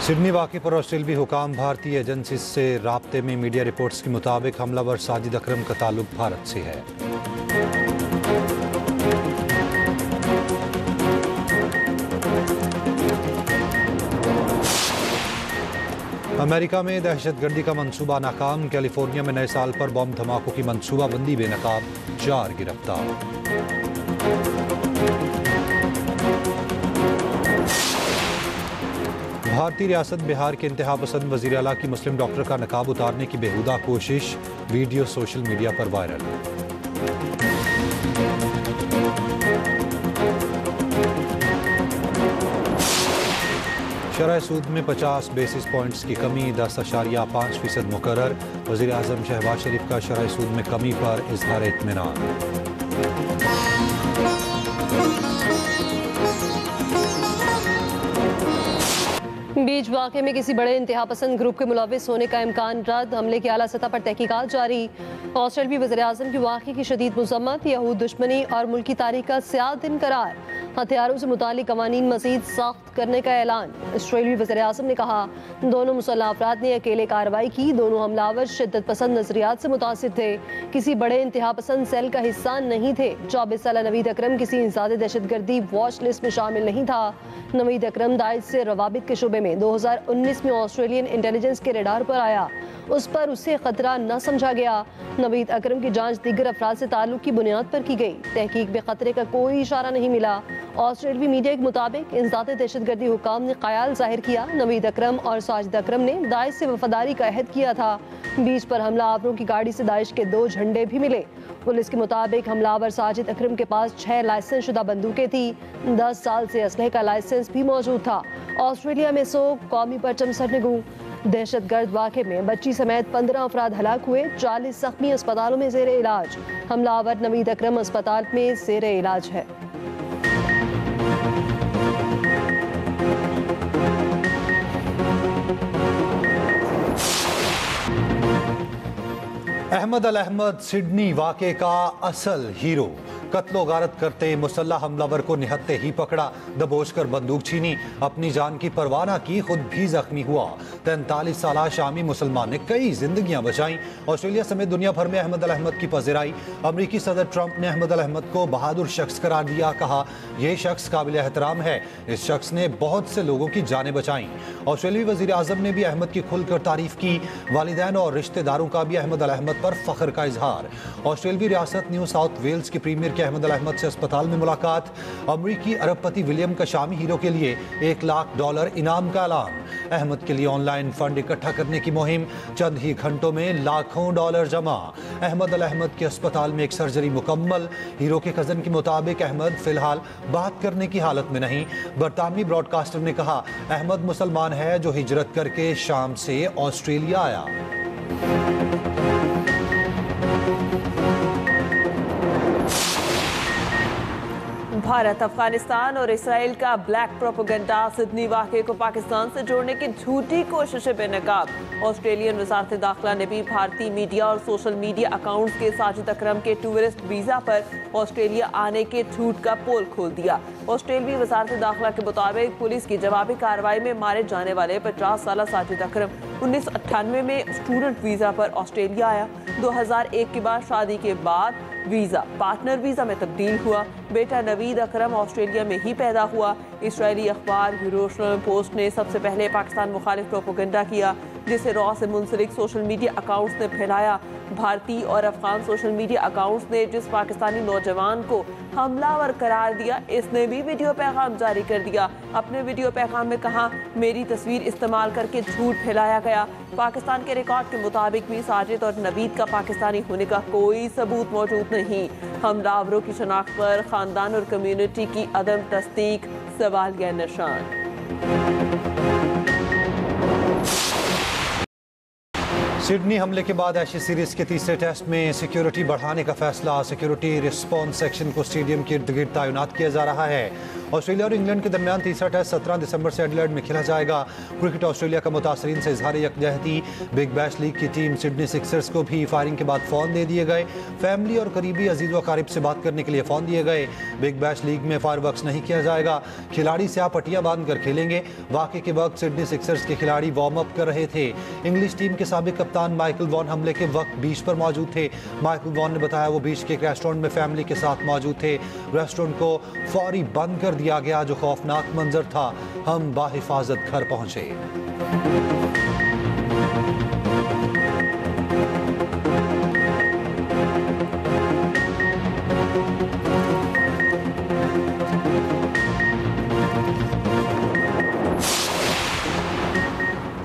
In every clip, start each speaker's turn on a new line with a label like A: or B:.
A: Sydney वाक़े पर ऑस्ट्रेलियाई हुकाम भारतीय एजेंसी से राब्ते में। मीडिया रिपोर्ट्स के मुताबिक हमलावर साजिद अकरम का ताल्लुक भारत से है। अमेरिका में दहशतगर्दी का मंसूबा नाकाम। कैलिफोर्निया में नए साल पर बम धमाकों की मंसूबाबंदी बेनकाब, 4 गिरफ्तार। भारतीय रियासत बिहार के इंतहा पसंद वज़ीर आला की मुस्लिम डॉक्टर का नकाब उतारने की बेहुदा कोशिश, वीडियो सोशल मीडिया पर वायरल। शरह सूद में 50 बेसिस पॉइंट्स की कमी, 10.5% मुकर्रर। वज़ीर आज़म शहबाज शरीफ का शरह सूद में कमी पर इज़हार इत्मीनान।
B: बीच वाक़े में किसी बड़े इंतहा पसंद ग्रुप के मुलविस होने का इम्कान रद्द। हमले की आला सतह पर तहकीकात जारी। ऑस्ट्रेलियाई वज़ीर आज़म की वाक़े की शदीद मज़म्मत, यहूद दुश्मनी और मुल्की तारीख का स्याह दिन करार। हथियारों से मुतालिक कवानीन मज़ीद सख्त करने का ऐलान। ऑस्ट्रेलियाई वज़ीर आज़म ने कहा, दोनों मुसल्लह अफराद ने अकेले कार्रवाई की। दोनों हमलावर शिद्दत पसंद नजरियात से मुतासिर थे, किसी बड़े इंतहा पसंद सेल का हिस्सा नहीं थे। 24 साल नवीद अकरम किसी इंसादी दहशतगर्दी वॉच लिस्ट में शामिल नहीं था। नवीद अकरम दाइश से रवाबित के शुबे में 2019 में ऑस्ट्रेलियन इंटेलिजेंस के रेडार पर आया, उस पर उसे खतरा न समझा गया। नवीद अकरम की जांच दीगर अफराद से ताल्लुक की बुनियाद पर की गई। तहकीक में खतरे का कोई इशारा नहीं मिला। ऑस्ट्रेलियाई मीडिया के मुताबिक इंसादी दहशतगर्दी हुकाम ने ख्याल जाहिर किया नवीद अकरम और साजिद अकरम ने दाइश से वफादारी का अहद किया था। बीच पर हमलावरों की गाड़ी से दाइश के 2 झंडे भी मिले। पुलिस के मुताबिक हमलावर साजिद अकरम के पास 6 लाइसेंस शुदा बंदूकें थी। 10 साल से असलहे का लाइसेंस भी मौजूद था। ऑस्ट्रेलिया में सोग, कौमी परचम सरनगू। दहशतगर्द वाक़े में बच्ची समेत 15 अफराद हलाक हुए, 40 जख्मी अस्पतालों में ज़ेरे इलाज। हमलावर नवीद अकरम अस्पताल में ज़ेरे इलाज है।
A: अहमद अल अहमद सिडनी वाक़े का असल हीरो। कत्लो गारत करते मुसल्लह हमलावर को निहत्ते ही पकड़ा, दबोच कर बंदूक छीनी, अपनी जान की परवाह न की, खुद भी जख्मी हुआ। 43 साल शामी मुसलमान ने कई जिंदगियां बचाई। ऑस्ट्रेलिया समेत दुनिया भर में अहमद अल अहमद की पज़िराई। अमरीकी सदर ट्रंप ने अहमद अल अहमद को बहादुर शख्स करार दिया। कहा, यह शख्स काबिल एहतराम है, इस शख्स ने बहुत से लोगों की जानें बचाई। ऑस्ट्रेलियाई वज़ीर आज़म ने भी अहमद की खुलकर तारीफ की। वालिदैन और रिश्तेदारों का भी अहमद अल अहमद पर फख्र का इजहार। ऑस्ट्रेलियाई रियासत न्यू साउथ वेल्स के प्रीमियर के अहमद अल अहमद से अस्पताल में मुलाकात। अमरीकी अरबपति विलियम का शामी हीरो के लिए $1 लाख इनाम का ऐलान। अहमद के लिए ऑनलाइन फंड इकट्ठा करने की मुहिम, चंद ही घंटों में लाखों डॉलर जमा। अहमद अल अहमद के अस्पताल में एक सर्जरी मुकम्मल। हीरो के कजन के मुताबिक अहमद फिलहाल बात करने की हालत में नहीं। बरतानवी ब्रॉडकास्टर ने कहा, अहमद मुसलमान है जो हिजरत करके शाम से ऑस्ट्रेलिया आया।
C: भारत, अफगानिस्तान और इसराइल का ब्लैक प्रोपेगेंडा। सिडनी वाक़े को पाकिस्तान से जोड़ने की झूठी कोशिशें बेनकाब। ऑस्ट्रेलियन वज़ारत दाखिला ने भी भारतीय मीडिया और सोशल मीडिया अकाउंट्स के साजिद अकरम के टूरिस्ट वीज़ा पर ऑस्ट्रेलिया आने के झूठ का पोल खोल दिया। ऑस्ट्रेलियाई वज़ारत दाखिला के मुताबिक पुलिस की जवाबी कार्रवाई में मारे जाने वाले 50 साल साजिद अकरम 1998 में स्टूडेंट वीज़ा पर ऑस्ट्रेलिया आया। 2001 के बाद शादी के बाद वीज़ा पार्टनर वीज़ा में तब्दील हुआ। बेटा नवीद अकरम ऑस्ट्रेलिया में ही पैदा हुआ। इसराइली अखबार यरूशलेम पोस्ट ने सबसे पहले पाकिस्तान मुखालिफ प्रोपेगेंडा किया, जिसे रॉ से मुंसलिक सोशल मीडिया अकाउंट्स ने फैलाया। भारतीय और अफगान सोशल मीडिया अकाउंट्स ने जिस पाकिस्तानी नौजवान को हमलावर करार दिया, इसने भी वीडियो पैगाम जारी कर दिया। अपने वीडियो पैगाम में कहा, मेरी तस्वीर इस्तेमाल करके झूठ फैलाया गया। पाकिस्तान के रिकॉर्ड के मुताबिक भी साजिद और नवीद का पाकिस्तानी होने का कोई सबूत मौजूद नहीं। हमलावरों की शनाख्त पर खानदान और कम्युनिटी की अदम तस्दीक सवालिया निशान।
A: सिडनी हमले के बाद एशेज सीरीज के तीसरे टेस्ट में सिक्योरिटी बढ़ाने का फैसला। सिक्योरिटी रिस्पॉन्स सेक्शन को स्टेडियम के इर्द गिर्द तैनात किया जा रहा है। ऑस्ट्रेलिया और इंग्लैंड के दरमियान तीसरा टेस्ट 17 दिसंबर से एडिलेड में खेला जाएगा। क्रिकेट ऑस्ट्रेलिया का मुतासरीन से इजहार यकजहती। बिग बैश लीग की टीम सिडनी सिक्सर्स को भी फायरिंग के बाद फ़ोन दे दिए गए। फैमिली और करीबी अजीज़ व अकारिब से बात करने के लिए फ़ोन दिए गए। बिग बैश लीग में फायरवर्क्स नहीं किया जाएगा। खिलाड़ी स्याह पट्टियां बांध कर खेलेंगे। वाक़े के वक्त सिडनी सिक्सर्स के खिलाड़ी वार्म अप कर रहे थे। इंग्लिश टीम के साबिक कप्तान माइकल वॉन हमले के वक्त बीच पर मौजूद थे। माइकल वॉन ने बताया वो बीच के एक रेस्टोरेंट में फैमिली के साथ मौजूद थे। रेस्टोरेंट को फौरी बंद कर दिया गया, जो खौफनाक मंजर था। हम बाहिफाजत घर पहुंचे।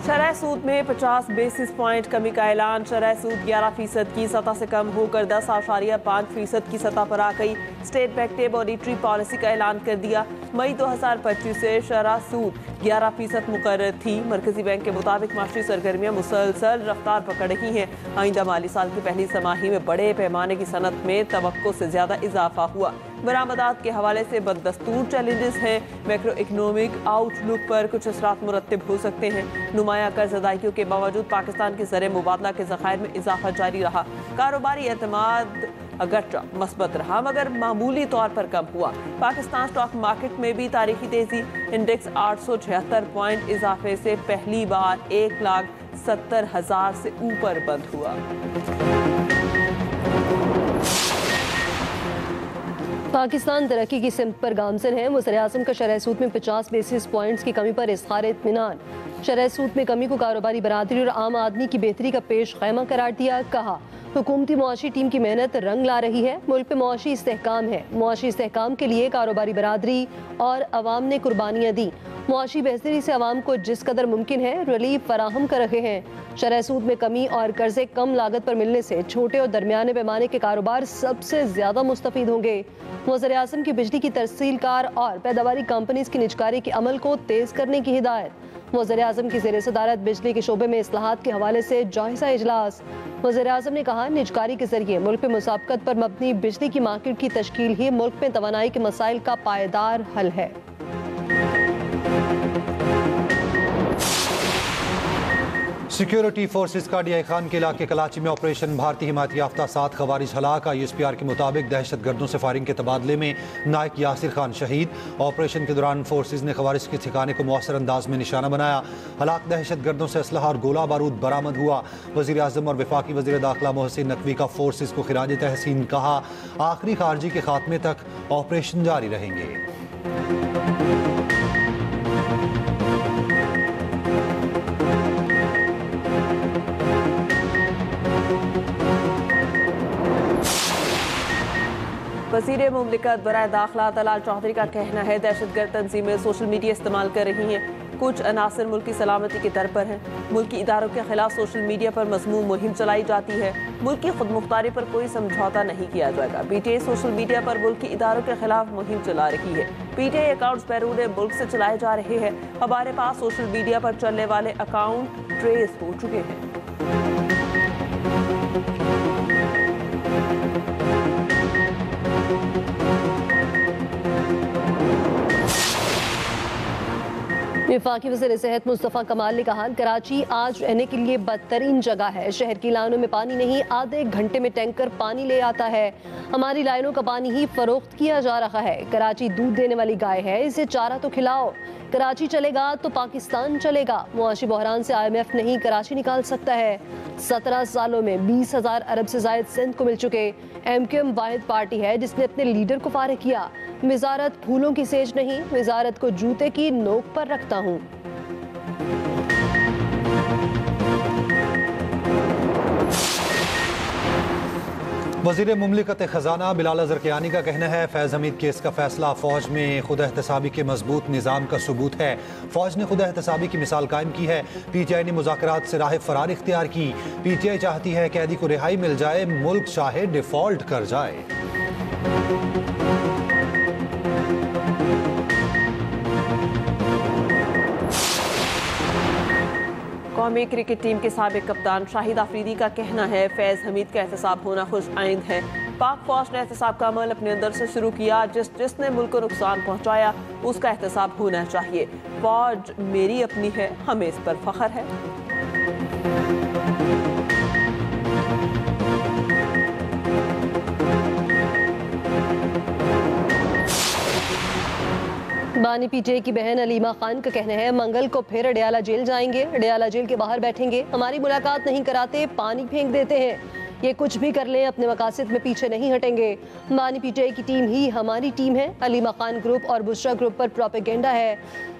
C: शरह सूद में 50 बेसिस पॉइंट कमी का ऐलान। शरह सूद 11% की सतह से कम होकर 10.5% की सतह पर आ गई। स्टेट बैंक ने मॉनिटरी पॉलिसी का ऐलान कर दिया। मई 2025 से शरह सूद 11% मुकर्रर थी। मरकजी बैंक के मुताबिक माशी सरगर्मियां मुसलसल रफ्तार पकड़ रही हैं। आइंदा माली साल की पहली तिमाही में बड़े पैमाने की सनत में तवक्को से ज़्यादा इजाफा हुआ। बरामदात के हवाले से बददस्तूर चैलेंजेस हैं। मैक्रो इकनॉमिक आउटलुक पर कुछ असरात मुरत्तिब हो सकते हैं। नुमाया कर्ज अदायगियों के बावजूद पाकिस्तान के ज़र मुबादला के ज़खायर में इजाफा जारी रहा। कारोबारी एतमाद अगरचा मस्बत रहा मगर मामूली तौर पर कम हुआ। पाकिस्तान स्टॉक मार्केट में भी तारीखी तेजी। इंडेक्स 876 पॉइंट इजाफे से पहली बार 1,70,000 से ऊपर बंद हुआ।
B: पाकिस्तान तरक्की की सिमत पर गामजन है। वज़ीर-ए-आज़म का शरह सूद में 50 बेसिस पॉइंट्स की कमी पर इज़हार इत्मीनान। शरह सूद में कमी को कारोबारी बरादरी और आम आदमी की बेहतरी का पेश खैमा करार दिया। कहा हुकूमती मुआशी टीम की मेहनत रंग ला रही है। मुल्क में मुआशी इस्तेहकाम है। मुआशी इस्तेहकाम के लिए कारोबारी बरादरी और अवाम ने कुर्बानियाँ दी। मुआशी बेहतरी से अवाम को जिस कदर मुमकिन है रिलीफ फराहम कर रहे हैं। शरह सूद में कमी और कर्जे कम लागत पर मिलने से छोटे और दरमियाने पैमाने के कारोबार सबसे ज्यादा मुस्तफीद होंगे। वज़ीर-ए-आज़म की बिजली की तरसीलकार और पैदावारी कंपनीज की निजकारी के अमल को तेज करने की हिदायत। वज़ीर-ए-आज़म की ज़ेर सदारत बिजली के शोबे में इस्लाहात के हवाले से जायजा इजलास। वज़ीर-ए-आज़म ने कहा निजकारी के जरिए मुल्क में मुसाबकत पर मबनी बिजली की मार्केट की तश्कील ही मुल्क में तवानाई के मसाइल का पायदार हल है।
A: सिक्योरिटी फोर्सेस का डीआई खान के इलाके कराची में ऑपरेशन भारतीय हिमायत याफ्ता 7 खवारिज हलाक। ISPR के मुताबिक दहशत गर्दों से फायरिंग के तबादले में नायक यासिर खान शहीद। ऑपरेशन के दौरान फोर्सेस ने खवारिज के ठिकाने को मौसर अंदाज में निशाना बनाया। हलाक दहशत गर्दों से असलहा और गोला बारूद बरामद हुआ। वज़ीर आज़म और वफाकी वज़ीर दाखिला मोहसिन नकवी का फोर्सेस को खिराज तहसीन कहा। आखिरी खारजी के खात्मे तक ऑपरेशन जारी रहेंगे।
C: वज़ीर मुमलिकत बराए दाखिला तलाल चौधरी का कहना है दहशतगर्द तंजीमें सोशल मीडिया इस्तेमाल कर रही हैं। कुछ अनासर मुल्क की सलामती की दर पर हैं। मुल्की इदारों के खिलाफ सोशल मीडिया पर मज़मूम मुहिम चलाई जाती है। मुल्क की खुदमुख्तारी पर कोई समझौता नहीं किया जाएगा। PTI सोशल मीडिया पर मुल्की इदारों के खिलाफ मुहिम चला रही है। PTI अकाउंट्स बैरून मुल्क से चलाए जा रहे हैं। हमारे पास सोशल मीडिया पर चलने वाले अकाउंट ट्रेस हो चुके हैं।
B: वफाकी वज़ीर सेहत मुस्तफ़ा कमाल ने कहा कराची आज रहने के लिए बदतरीन जगह है। शहर की लाइनों में पानी नहीं, आधे घंटे में टैंकर पानी ले आता है। हमारी लाइनों का पानी ही फरोख्त किया जा रहा है। कराची दूध देने वाली गाय है, इसे चारा तो खिलाओ। कराची चलेगा तो पाकिस्तान चलेगा। मुआशी बहरान से IMF नहीं कराची निकाल सकता है। 17 सालों में 20,000 अरब से जायद सिंध को मिल चुके। MQM वाहिद पार्टी है जिसने अपने लीडर को फारिग किया। वजारत फूलों की सेज नहीं, वजारत को जूते की नोक पर रखता हूँ।
A: वज़ीर मुमलिकत खजाना बिलाल ज़रकियानी का कहना है फैज़ हमीद केस का फैसला फ़ौज में खुद एहतसाबी के मजबूत निज़ाम का सबूत है। फ़ौज ने खुद एहतसाबी की मिसाल कायम की है। PTI ने मुज़ाकरात से राह फ़रार इख्तियार की। PTI चाहती है कैदी को रिहाई मिल जाए, मुल्क चाहे डिफ़ॉल्ट कर जाए।
C: कौमी क्रिकेट टीम के साबिक कप्तान शाहिद आफरीदी का कहना है फैज़ हमीद का एहतसाब होना खुश आइंद है। पाक फौज ने एहतसाब का अमल अपने अंदर से शुरू किया। जिसने मुल्क को नुकसान पहुंचाया उसका एहतसाब होना चाहिए। फौज मेरी अपनी है, हमें इस पर फख्र है।
B: बानी पीटीआई की बहन अलीमा खान का कहना है मंगल को फिर अडयाला जेल जाएंगे, अडयाला जेल के बाहर बैठेंगे, हमारी मुलाकात नहीं कराते, पानी फेंक देते हैं, ये कुछ भी कर लें अपने मकासद में पीछे नहीं हटेंगे। बानी पीटीआई की टीम ही हमारी टीम है। अलीमा खान ग्रुप और बुशरा ग्रुप पर प्रोपेगेंडा है।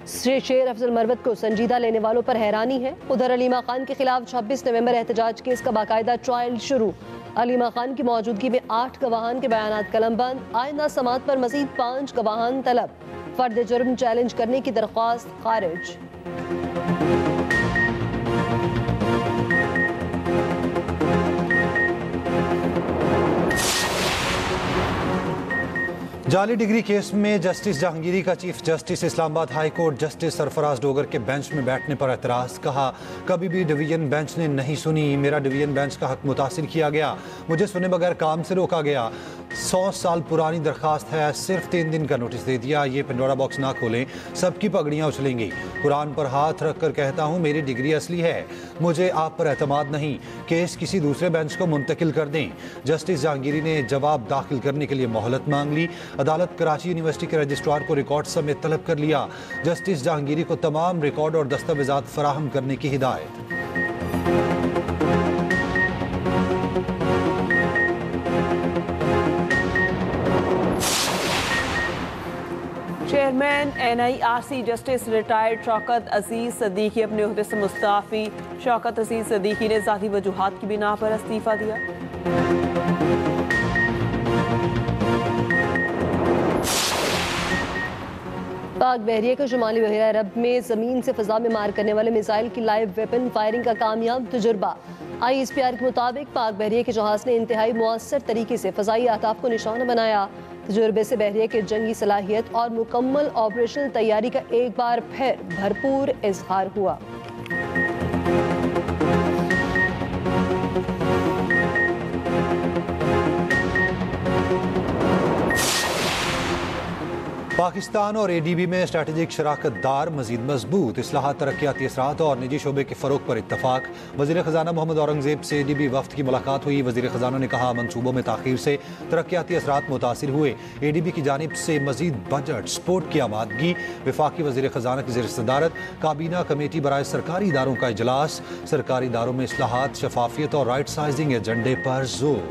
B: शेर अफजल मरवत को संजीदा लेने वालों पर हैरानी है। उधर अलीमा खान के खिलाफ 26 नवंबर एहतजाज केस का बाकायदा ट्रायल शुरू। अलीमा खान की मौजूदगी में 8 गवाहान के बयानात कलमबंद। आइंदा समाअत पर मजीद 5 गवाहान तलब। फर्द जुर्म चैलेंज करने की दरख्वास्त खारिज।
A: जाली डिग्री केस में जस्टिस जहांगीरी का chief justice Islamabad high court justice Sarfaraz Dogar के बेंच में बैठने पर एतराज। कहा कभी भी डिवीजन बेंच ने नहीं सुनी, मेरा डिवीजन बेंच का हक मुतासिर किया गया, मुझे सुने बगैर काम से रोका गया। 100 साल पुरानी दरखास्त है, सिर्फ 3 दिन का नोटिस दे दिया। ये पंडोरा बॉक्स ना खोलें, सबकी पगड़ियाँ उछलेंगी। कुरान पर हाथ रख कर कहता हूँ मेरी डिग्री असली है, मुझे आप पर एतमाद नहीं, केस किसी दूसरे बेंच को मुंतकिल कर दें। जस्टिस जहांगीरी ने जवाब दाखिल करने के लिए मोहलत मांग ली। अदालत कराची यूनिवर्सिटी के रजिस्ट्रार को रिकॉर्ड समेत तलब कर लिया। जस्टिस जहांगीरी को तमाम रिकॉर्ड और दस्तावेजात फराहम करने की हिदायत।
C: Chairman NIRC justice retired Shaukat Aziz Siddiqui अपने ओहदे से मुस्ताफी। शौकत अजीज सदीकी ने ज़ाती वजूहात की बिना पर इस्तीफा दिया।
B: पाक बहरिया को शुमाली बहरा अरब में ज़मीन से फ़ज़ा में मार करने वाले मिसाइल की लाइव वेपन फायरिंग का कामयाब तजुर्बा। ISPR के मुताबिक पाक बहरिया के जहाज़ ने इंतहाई मुअस्सर तरीके से फ़ज़ाई अहदाफ को निशाना बनाया। तजुर्बे से बहरिया के जंगी सलाहियत और मुकम्मल ऑपरेशनल तैयारी का एक बार फिर भरपूर इजहार हुआ।
A: पाकिस्तान और ADB में स्ट्रैटेजिक शराकत दार मजीद मजबूत। इस्लाहात, तरक्याती असरात और निजी शोबे के फ़रोग पर इत्तफाक। वज़ीर ख़जाना मोहम्मद औरंगज़ेब से ADB वफ़द की मुलाकात हुई। वज़ीर ख़जाना ने कहा मनसूबों में ताख़ीर से तरक्याती असरात मुतासिर हुए। ADB की जानिब से मजीद बजट सपोर्ट की आमादगी। वफाकी वज़ीर ख़जाना की ज़ेर सदारत काबीना कमेटी बराए सरकारी इदारों का इजलास। सरकारी इदारों में इस्लाहात, शफाफियत और राइट साइजिंग एजेंडे पर जोर।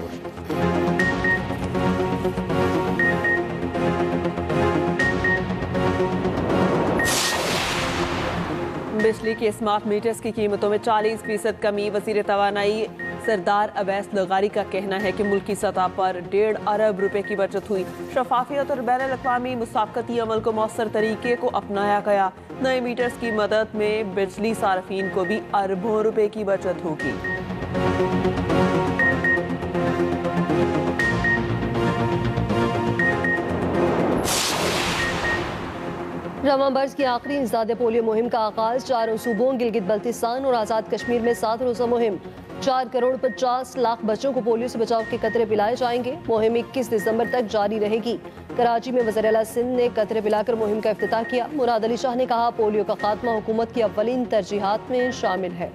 C: बिजली के स्मार्ट मीटर्स की कीमतों में 40% कमी। वज़ीर तवानाई सरदार अवैस लगारी का कहना है कि मुल्की सतह पर 1.5 अरब रुपए की बचत हुई। शफाफियत और बैन अल-अक़वामी मुसाफ़क़ती अमल को मौसर तरीके को अपनाया गया। नए मीटर्स की मदद में बिजली सार्फिन को भी अरबों रुपए की बचत होगी।
B: रवां बर्स की आखिरी इंसदाद पोलियो मुहिम का आगाज। 4 सूबों गिलगित बल्तिस्तान और आज़ाद कश्मीर में 7 रोज़ा मुहिम। 4 करोड़ 50 लाख बच्चों को पोलियो से बचाव के कतरे पिलाए जाएंगे। मुहिम 21 दिसंबर तक जारी रहेगी। कराची में वज़ीर आला सिंध ने कतरे पिलाकर मुहिम का इफ्तिताह किया। मुराद अली शाह ने कहा पोलियो का खात्मा हुकूमत की अव्वलीन तरजीहात में शामिल है।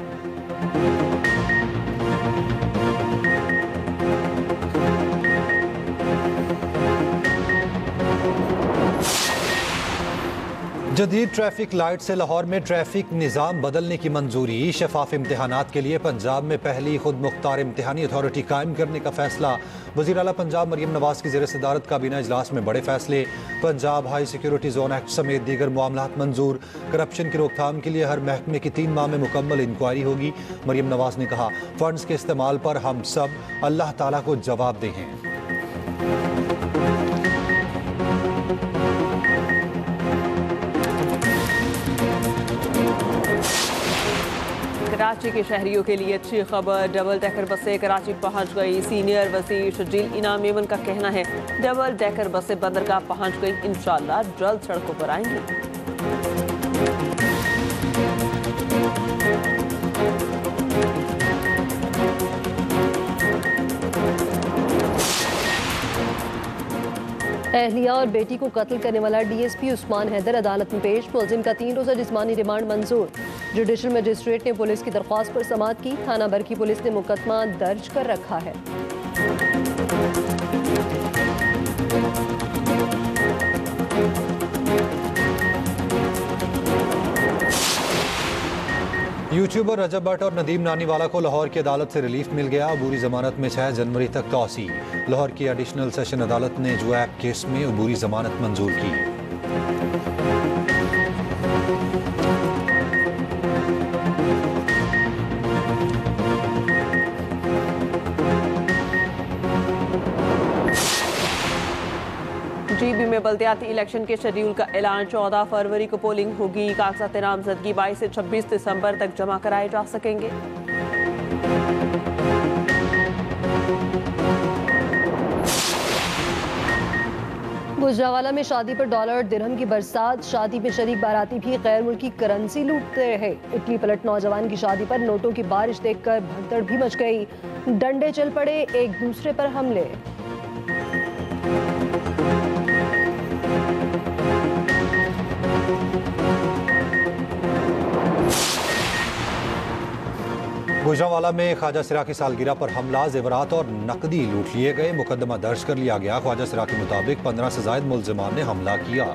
A: जदीद ट्रैफिक लाइट से लाहौर में ट्रैफिक निज़ाम बदलने की मंजूरी। शफाफ इम्तहानात के लिए पंजाब में पहली खुद मुख्तार इम्तहानी अथॉरिटी कायम करने का फैसला। वज़ीर आला पंजाब मरियम नवाज की ज़ेर सदारत काबीना इजलास में बड़े फैसले। Punjab high security zone act समेत दीगर मामलात मंजूर। करप्शन की रोकथाम के लिए हर महकमे की 3 माह में मुकम्मल इंक्वायरी होगी। मरियम नवाज ने कहा फंड्स के इस्तेमाल पर हम सब अल्लाह ताला को जवाबदेह हैं।
C: कराची के शहरियों के लिए अच्छी खबर। डबल डेकर बसें कराची पहुंच गई। सीनियर वज़ीर शजील इनाम मेमन का कहना है डबल डेकर बसें बंदरगाह पहुंच गई, इंशाअल्लाह जल्द सड़कों पर आएंगी।
B: अहलिया और बेटी को कत्ल करने वाला डीएसपी उस्मान हैदर अदालत में पेश। मुलजिम का 3 रोजा जिस्मानी रिमांड मंजूर। जुडिशल मजिस्ट्रेट ने पुलिस की दरख्वास्त पर समाअत की। थाना भर की पुलिस ने मुकदमा दर्ज कर रखा है।
A: यूट्यूबर रजब भट्ट और नदीम नानीवाला को लाहौर की अदालत से रिलीफ मिल गया। अबूरी जमानत में 6 जनवरी तक तौसी। लाहौर की एडिशनल सेशन अदालत ने जुएब केस में अबूरी जमानत मंजूर की।
C: जीबी में बल्दियाती इलेक्शन के शेड्यूल का ऐलान। 14 फरवरी को पोलिंग होगी। कागजात नामजदगी 22 से 26 दिसंबर तक जमा कराए जा सकेंगे।
B: गुजरावाला में शादी पर डॉलर और दिरहम की बरसात। शादी में शरीक बाराती भी गैर मुल्की करेंसी लूटते रहे। इटली पलट नौजवान की शादी पर नोटों की बारिश देखकर भगदड़ भी मच गई। डंडे चल पड़े, एक दूसरे पर हमले।
A: गुजरावाला में ख्वाजा सिरा की सालगिरह पर हमला, जेवरात और नकदी लूट लिए गए। मुकदमा दर्ज कर लिया गया। ख्वाजा सिरा के मुताबिक 15 से जायद मुल्जिमान ने हमला किया।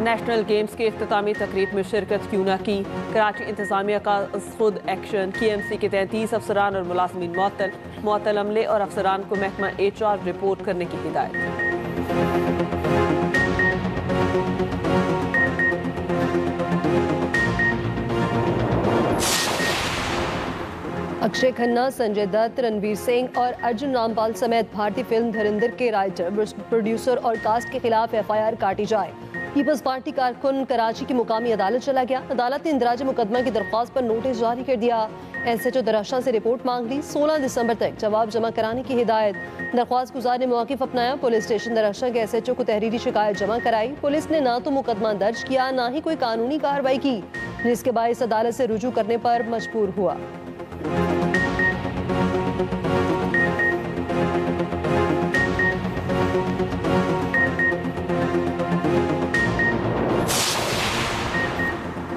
C: नेशनल गेम्स के इख्तितामी तकरीब में शिरकत क्यों न की। कराची इंतजामिया का खुद एक्शन। KMC के 33 अफसरान और मुलाजमीन मुअत्तल अमले और अफसरान को महकमा HR रिपोर्ट करने की हिदायत।
B: अक्षय खन्ना, संजय दत्त, रणवीर सिंह और अर्जुन रामपाल समेत भारतीय फिल्म धुरंधर के राइटर, प्रोड्यूसर और कास्ट के खिलाफ FIR काटी जाए। पीपल्स पार्टी कारकुन कराची की मुकामी अदालत चला गया। अदालत ने इंदराज मुकदमा की दरख्वास्त पर नोटिस जारी कर दिया। SHO दरख्शां से रिपोर्ट मांग ली। 16 दिसंबर तक जवाब जमा कराने की हिदायत। दरख्वास्त गुजार ने मौक़िफ़ अपनाया। पुलिस स्टेशन दरख्शां के SHO को तहरीरी शिकायत जमा कराई। पुलिस ने ना तो मुकदमा दर्ज किया, ना ही कोई कानूनी कार्रवाई की, जिसके बायस अदालत से रुजू करने पर मजबूर हुआ।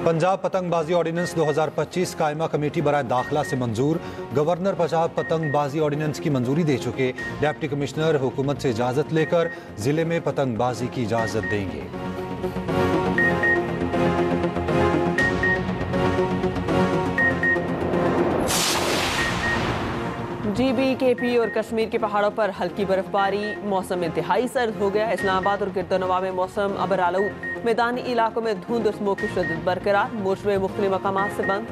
A: पंजाब पतंगबाजी ऑर्डिनेंस 2025 कायमा कमेटी बराए दाखिला से मंजूर। गवर्नर पंजाब पतंगबाजी ऑर्डिनेंस की मंजूरी दे चुके। डिप्टी कमिश्नर हुकूमत से इजाज़त लेकर जिले में पतंगबाजी की इजाज़त देंगे।
C: GB, KP और कश्मीर के पहाड़ों पर हल्की बर्फबारी। मौसम इंतहाई सर्द हो गया। इस्लामाबाद और गिरदोनवा में मौसम अबर आलूद। मैदानी इलाकों में धुंध और स्मोक की शिद्दत बरकरार। मोर्चे मुख्तलिफ मकामात से बंद।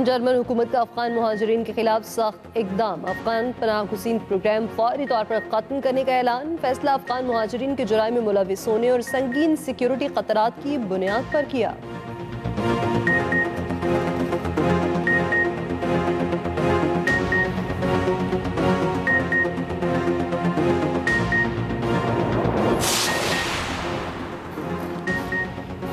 B: जर्मन हुकूमत का अफगान मुहाजिरीन के खिलाफ सख्त इकदाम। अफगान पनाह गुसीन प्रोग्राम फौरी तौर पर खत्म करने का ऐलान। फैसला अफगान मुहाजिरीन के जुराइम में मुलविस होने और संगीन सिक्योरिटी खतरात की बुनियाद पर किया।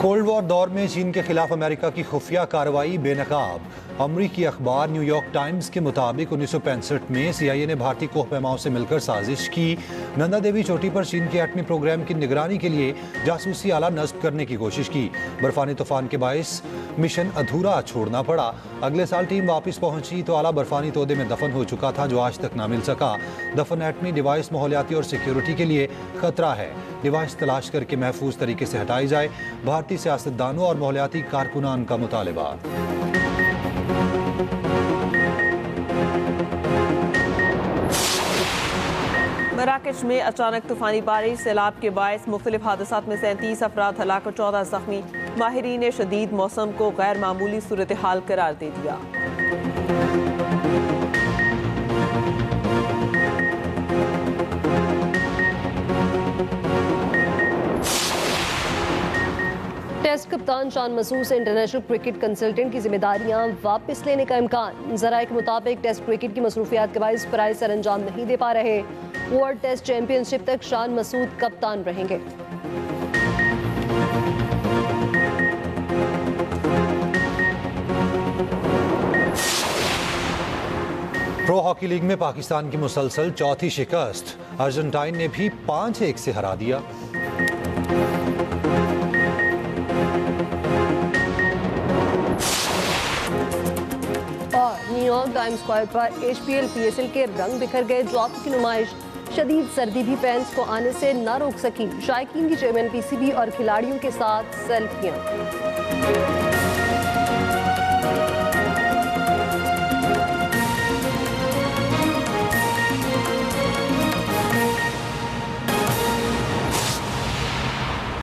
A: कोल्ड वॉर दौर में चीन के खिलाफ अमेरिका की खुफिया कार्रवाई बेनकाब। अमरीकी अखबार न्यूयॉर्क टाइम्स के मुताबिक 1965 में CIA ने भारतीय कोहपैमाओं से मिलकर साजिश की। नंदा देवी चोटी पर चीन के एटमी प्रोग्राम की निगरानी के लिए जासूसी आला नस्ब करने की कोशिश की। बर्फानी तूफान के बायस मिशन अधूरा छोड़ना पड़ा। अगले साल टीम वापस पहुंची तो आला बर्फानी तोदे में दफन हो चुका था, जो आज तक ना मिल सका। दफन एटमी डिवाइस माहौलियाती और सिक्योरिटी के लिए खतरा है। डिवाइस तलाश करके महफूज तरीके से हटाई जाए। भारतीय सियासतदानों और माहौलियाती कारकुनान का मुतालबा।
C: मराकश में अचानक तूफानी बारिश, सैलाब के बायस मुख्तलिफ हादसात में 37 अफराद हलाक और 14 जख्मी। माहिरीन ने शदीद मौसम को गैर मामूली सूरत हाल करार दे दिया।
B: टेस्ट कप्तान शान मसूद से इंटरनेशनल क्रिकेट कंसल्टेंट की जिम्मेदारियां वापस लेने का इम्कान। जराये के मुताबिक टेस्ट क्रिकेट की मसरूफियात के बाइस फराइज सर अंजाम नहीं दे पा रहे। वर्ल्ड टेस्ट चैंपियनशिप तक शान मसूद कप्तान रहेंगे।
A: प्रो हॉकी लीग में पाकिस्तान की मुसलसल चौथी शिकस्त। अर्जेंटाइन ने भी 5-1 से हरा दिया।
B: और न्यूयॉर्क टाइम्स स्क्वायर पर HPL PSL के रंग बिखर गए। ड्रॉप की नुमाइश, शदीद सर्दी भी फैंस को आने से न रोक सकी। शायकीन की चेयरमैन PCB और खिलाड़ियों के साथ सेल्फियां।